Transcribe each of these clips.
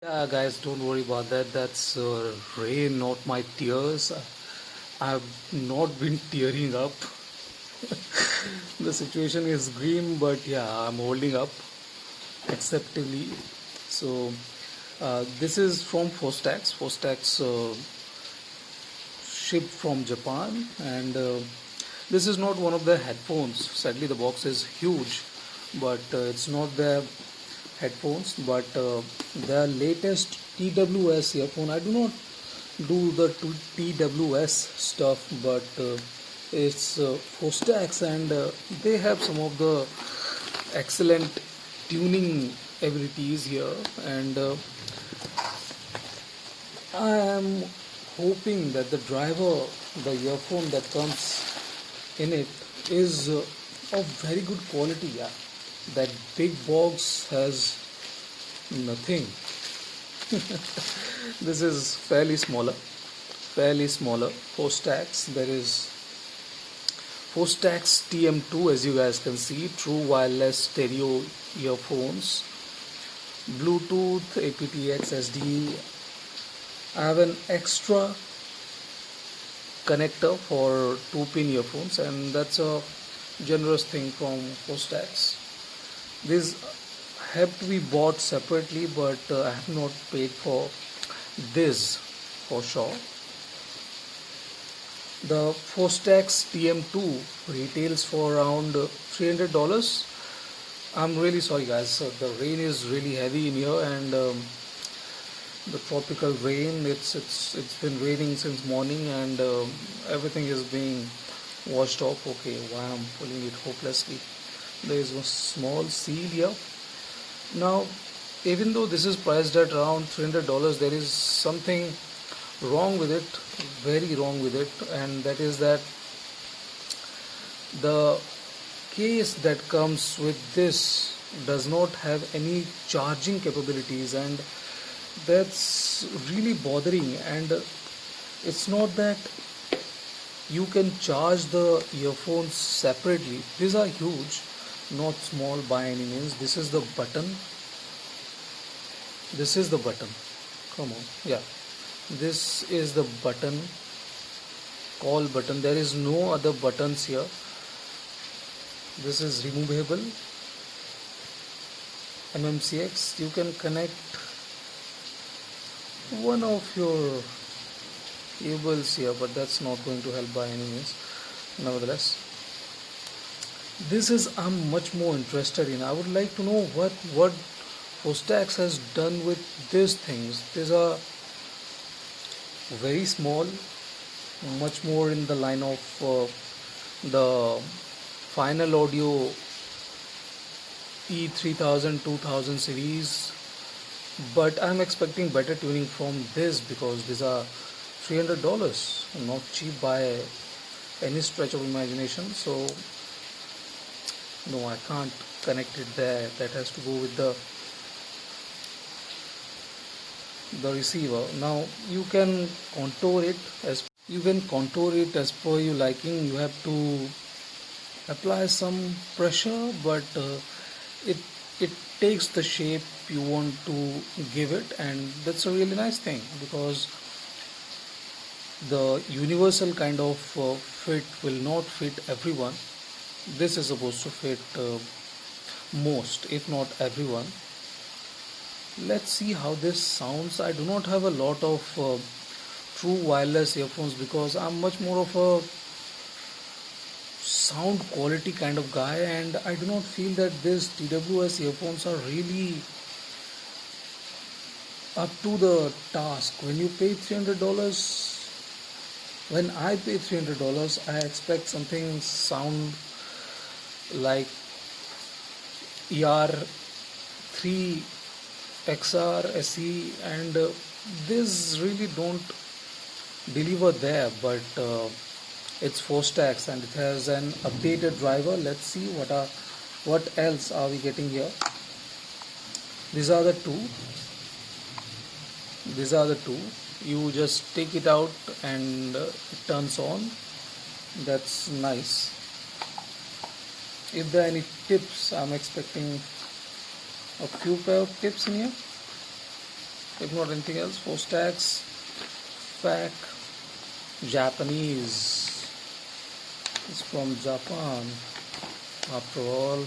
Yeah, guys, don't worry about that. That's rain, not my tears. I've not been tearing up. The situation is grim, but yeah, I'm holding up acceptably. So, this is from Fostax. Fostax shipped from Japan, and this is not one of the headphones. Sadly, the box is huge, but it's not the headphones, but the latest TWS earphone. I do not do the TWS stuff, but it's Fostax, and they have some of the excellent tuning abilities here, and I am hoping that the driver, the earphone that comes in it, is of very good quality. Yeah, that big box has nothing. This is fairly smaller. Fostax. There is Fostax TM2, as you guys can see, true wireless stereo earphones, Bluetooth, aptX, SD. I have an extra connector for 2-pin earphones, and that's a generous thing from Fostax. These have to be bought separately, but I have not paid for this for sure. The Fostax TM2 retails for around $300. I'm really sorry, guys. The rain is really heavy in here, and the tropical rain. It's been raining since morning, and everything is being washed off. Okay, why I'm pulling it hopelessly. There is a small seal here. Now, even though this is priced at around $300, there is something wrong with it, very wrong with it, and that is that the case that comes with this does not have any charging capabilities, and that's really bothering. And it's not that you can charge the earphones separately. These are huge, not small by any means. This is the button. This is the button. Come on, yeah. This is the button, call button. There is no other buttons here. This is removable. MMCX. You can connect one of your cables here, but that's not going to help by any means. Nevertheless, this is I'm much more interested in. I would like to know what Fostax has done with these things. These are very small, much more in the line of the Final Audio E3000 2000 series, but I'm expecting better tuning from this because these are $300, not cheap by any stretch of imagination. So no, I can't connect it there. That has to go with the receiver. Now you can contour it as per your liking. You have to apply some pressure, but it it takes the shape you want to give it, and that's a really nice thing because the universal kind of fit will not fit everyone. This is supposed to fit most, if not everyone. Let's see how this sounds. I do not have a lot of true wireless earphones because I'm much more of a sound quality kind of guy, and I do not feel that these TWS earphones are really up to the task. When you pay $300, when I pay $300, I expect something sound like ER3 XR SE, and this really don't deliver there, but it's Fostax and it has an updated driver. Let's see what else are we getting here. These are the two. You just take it out and it turns on. That's nice. If there are any tips, I'm expecting a few pair of tips in here. if not anything else. Fostax, FAC, Japanese. It's from Japan. After all,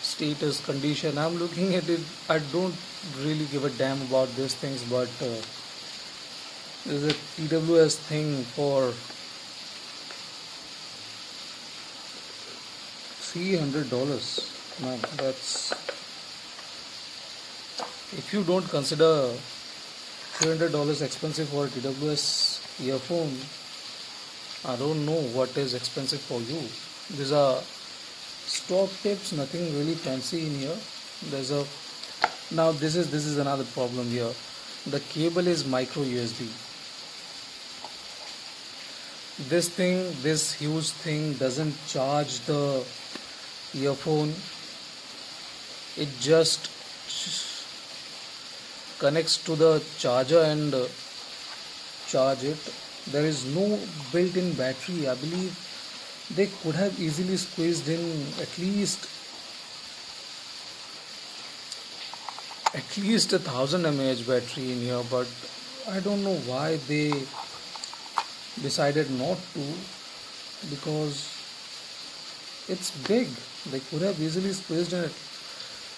status, condition. I'm looking at it. I don't really give a damn about these things, but there's a TWS thing for $300. Man, that's, if you don't consider $300 expensive for a TWS earphone, I don't know what is expensive for you. These are stock tips, nothing really fancy in here. There's a, now this is another problem here. The cable is micro USB. This huge thing doesn't charge the earphone. It just connects to the charger and charge it. There is no built-in battery. I believe they could have easily squeezed in at least 1000 mAh battery in here, but I don't know why they decided not to, because it's big. They could have easily squeezed in it,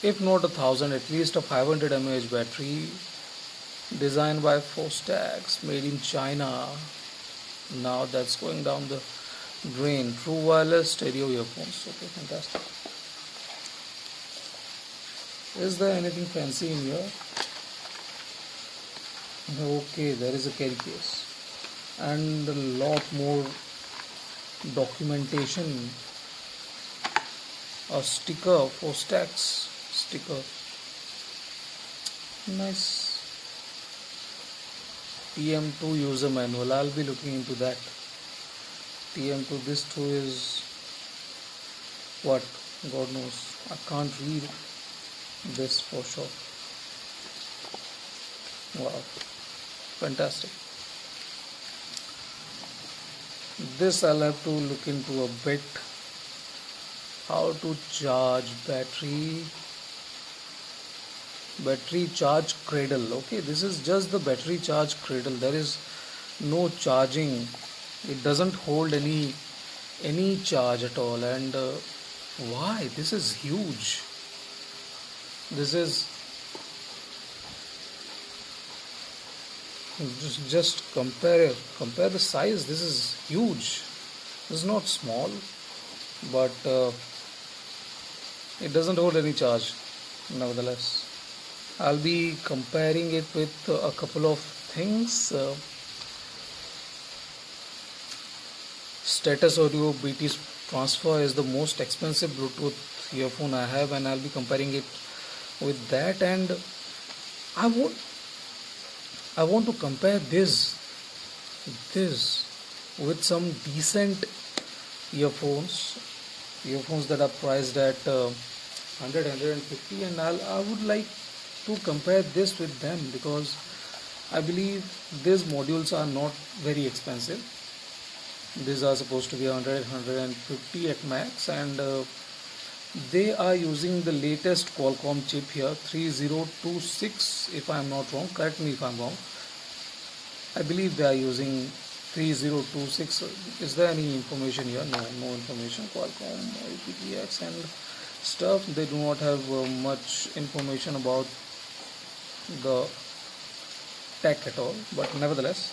if not 1000, at least a 500 mAh battery, designed by Fostax, made in China. Now that's going down the drain. True wireless stereo earphones. Okay, fantastic. Is there anything fancy in here? Okay, there is a carry case and a lot more documentation. A sticker, Fostax sticker. Nice. TM2 user manual. I'll be looking into that. TM2, this too is what? God knows. I can't read this for sure. Wow. Fantastic. This I'll have to look into a bit. How to charge battery charge cradle. Okay, this is just the battery charge cradle. There is no charging. It doesn't hold any charge at all. And why? This is huge. This is just compare the size. This is huge. This is not small, but it doesn't hold any charge. Nevertheless, I'll be comparing it with a couple of things. Status Audio BT Transfer is the most expensive Bluetooth earphone I have, and I'll be comparing it with that. And I want to compare this with some decent earphones that are priced at 150, and I would like to compare this with them, because I believe these modules are not very expensive. These are supposed to be 150 at max, and they are using the latest Qualcomm chip here, 3026, if I am not wrong. Correct me if I am wrong. I believe they are using 3026. Is there any information here? No information. Qualcomm, IPTX and stuff. They do not have much information about the tech at all. But nevertheless,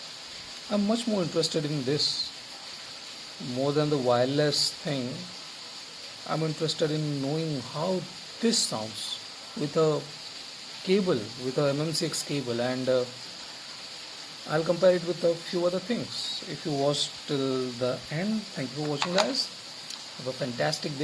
I'm much more interested in this. More than the wireless thing, I'm interested in knowing how this sounds with a cable, with a MMCX cable, and I'll compare it with a few other things. If you watched till the end, thank you for watching, guys. Have a fantastic day.